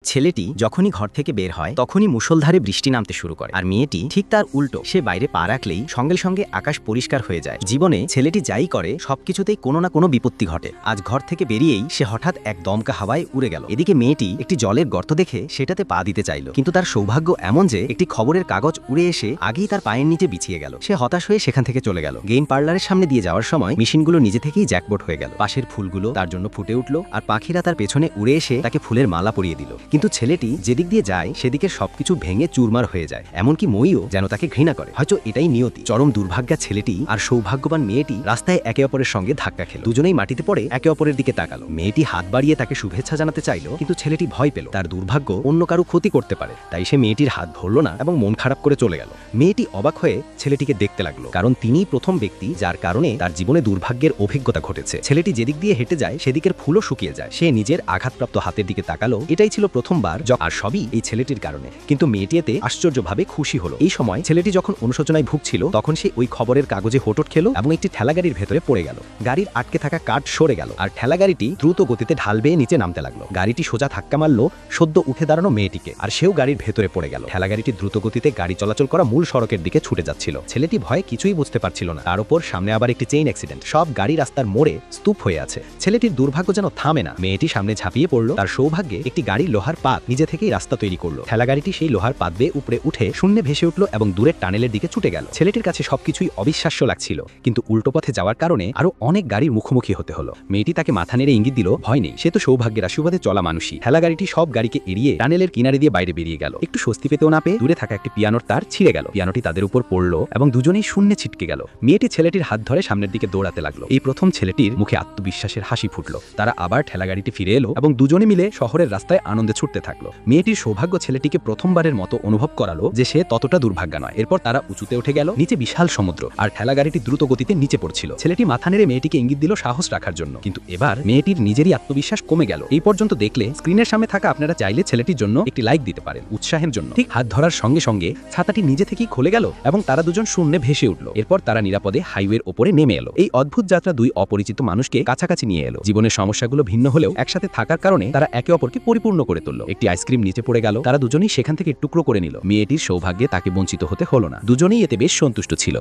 ছেলেটি যখনই ঘর থেকে বের হয় তখনই মুষলধারে বৃষ্টি নামতে শুরু করে, আর মেয়েটি ঠিক তার উল্টো। সে বাইরে পা রাখলেই সঙ্গে সঙ্গে আকাশ পরিষ্কার হয়ে যায়। জীবনে ছেলেটি যাই করে সবকিছুতেই কোনো না কোনো বিপত্তি ঘটে। আজ ঘর থেকে বেরিয়েই সে হঠাৎ এক দমকা হাওয়ায় উড়ে গেল। এদিকে মেয়েটি একটি জলের গর্ত দেখে সেটাতে পা দিতে চাইল, কিন্তু তার সৌভাগ্য এমন যে একটি খবরের কাগজ উড়ে এসে আগেই তার পায়ের নিচে বিছিয়ে গেল। সে হতাশ হয়ে সেখান থেকে চলে গেল। গেম পার্লারের সামনে দিয়ে যাওয়ার সময় মেশিনগুলো নিজে থেকেই জ্যাকপট হয়ে গেল। পাশের ফুলগুলো তার জন্য ফুটে উঠল, আর পাখিরা তার পেছনে উড়ে এসে তাকে ফুলের মালা পরিয়ে দিল। কিন্তু ছেলেটি যেদিক দিয়ে যায় সেদিকে সবকিছু ভেঙে চুরমার হয়ে যায়। এমনকি মইও যেন তাকে ঘৃণা করে। হয়তো এটাই নিয়তি। চরম দুর্ভাগ্যা ছেলেটি আর সৌভাগ্যবান মেয়েটি রাস্তায় একে অপরের সঙ্গে ধাক্কা খেল। দুজনেই মাটিতে পড়ে একে অপরের দিকে তাকালো। মেয়েটি হাত বাড়িয়ে তাকে শুভেচ্ছা জানাতে চাইল, কিন্তু ছেলেটি ভয় পেল তার দুর্ভাগ্য অন্য কারো ক্ষতি করতে পারে। তাই সে মেয়েটির হাত ধরল না এবং মন খারাপ করে চলে গেল। মেয়েটি অবাক হয়ে ছেলেটিকে দেখতে লাগলো, কারণ তিনিই প্রথম ব্যক্তি যার কারণে তার জীবনে দুর্ভাগ্যের অভিজ্ঞতা ঘটেছে। ছেলেটি যেদিক দিয়ে হেঁটে যায় সেদিকের ফুলও শুকিয়ে যায়। সে নিজের আঘাতপ্রাপ্ত হাতের দিকে তাকালো। এটাই ছিল প্রথমবার, আর সবই এই ছেলেটির কারণে। কিন্তু মেয়েটি এতে আশ্চর্যভাবে খুশি হলো। এই সময় ছেলেটি যখন অনুশোচনায় ভুগছিল তখন সে ওই খবরের কাগজে হোঁচট খেল এবং একটি ঠেলাগাড়ির ভেতরে পড়ে গেল। গাড়ির আটকে থাকা কাঠ সরে গেল, আর ঠেলাগাড়িটি দ্রুত গতিতে ঢাল বেয়ে নিচে নামতে লাগলো। গাড়িটি সোজা ধাক্কা মারল সদ্য উঠে দাঁড়ানো মেয়েটিকে, আর সেও গাড়ির ভেতরে পড়ে গেল। ঠেলাগাড়িটি দ্রুত গতিতে গাড়ি চলাচল করা মূল সড়কের দিকে ছুটে যাচ্ছিল। ছেলেটি ভয়ে কিছুই বুঝতে পারছিল না। তার উপর সামনে আবার একটি চেইন অ্যাক্সিডেন্ট। সব গাড়ি রাস্তার মোড়ে স্তূপ হয়ে আছে। ছেলেটির দুর্ভাগ্য যেন থামে না। মেয়েটি সামনে ঝাঁপিয়ে পড়ল। তার সৌভাগ্যে একটি গাড়ির লোহার পাত নিজে থেকেই রাস্তা তৈরি করলো। ঠেলাগাড়িটি সেই লোহার পাত বেয়ে উপরে উঠে শূন্যে ভেসে উঠল এবং দূরের টানেলের দিকে ছুটে গেল। ছেলেটির কাছে সবকিছুই অবিশ্বাস্য লাগছিল, কিন্তু উল্টো পথে যাওয়ার কারণে আরো অনেক গাড়ির মুখোমুখি হতে হলো। মেয়েটি তাকে মাথা নেড়ে ইঙ্গিত দিল, ভয় নেই, সে তো সৌভাগ্যের আশীর্বাদে চলা মানুষই। ঠেলাগাড়িটি সব গাড়িকে এড়িয়ে টানেলের কিনারে দিয়ে বাইরে বেরিয়ে গেল। একটু স্বস্তি পেতেও না পেয়ে দূরে থাকা একটি পিয়ানোর তার ছিঁড়ে গেল। পিয়ানোটি তাদের উপর পড়ল এবং দুজনেই শূন্যে ছিটকে গেল। মেয়েটি ছেলেটির হাত ধরে সামনের দিকে দৌড়াতে লাগলো। এই প্রথম ছেলেটির মুখে আত্মবিশ্বাসের হাসি ফুটল। তারা আবার ঠেলাগাড়িটি ফিরে এলো এবং দুজনে মিলে শহরের রাস্তায় আনন্দে ছুটতে থাকলো। মেয়েটির সৌভাগ্য ছেলেটিকে প্রথমবারের মতো অনুভব করালো যে সে ততটা দুর্ভাগ্যা নয়। এরপর তারা উঁচুতে উঠে গেল। নিচে বিশাল সমুদ্র, আর ঠেলাগাড়িটি দ্রুত গতিতে নিচে পড়ছিল। ছেলেটি মাথা নেড়ে মেয়েটিকে ইঙ্গিত দিল সাহস রাখার জন্য, কিন্তু এবার মেয়েটির নিজেরই আত্মবিশ্বাস কমে গেল। এই পর্যন্ত দেখলে স্ক্রিনের সামনে থাকা আপনারা চাইলে ছেলেটির জন্য একটি লাইক দিতে পারেন উৎসাহের জন্য। ঠিক হাত ধরার সঙ্গে সঙ্গে ছাতাটি নিজে থেকেই খুলে গেল এবং তারা দুজন শূন্যে ভেসে উঠল। এরপর তারা নিরাপদে হাইওয়ের ওপরে নেমে এলো। এই অদ্ভুত যাত্রা দুই অপরিচিত মানুষকে কাছাকাছি নিয়ে এলো। জীবনের সমস্যাগুলো ভিন্ন হলেও একসাথে থাকার কারণে তারা একে অপরকে পরিপূর্ণ করে তুলল। একটি আইসক্রিম নিচে পড়ে গেল, তারা দুজনেই সেখান থেকে টুকরো করে নিল। মেয়েটির সৌভাগ্যে তাকে বঞ্চিত হতে হলো না। দুজনেই এতে বেশ সন্তুষ্ট ছিল।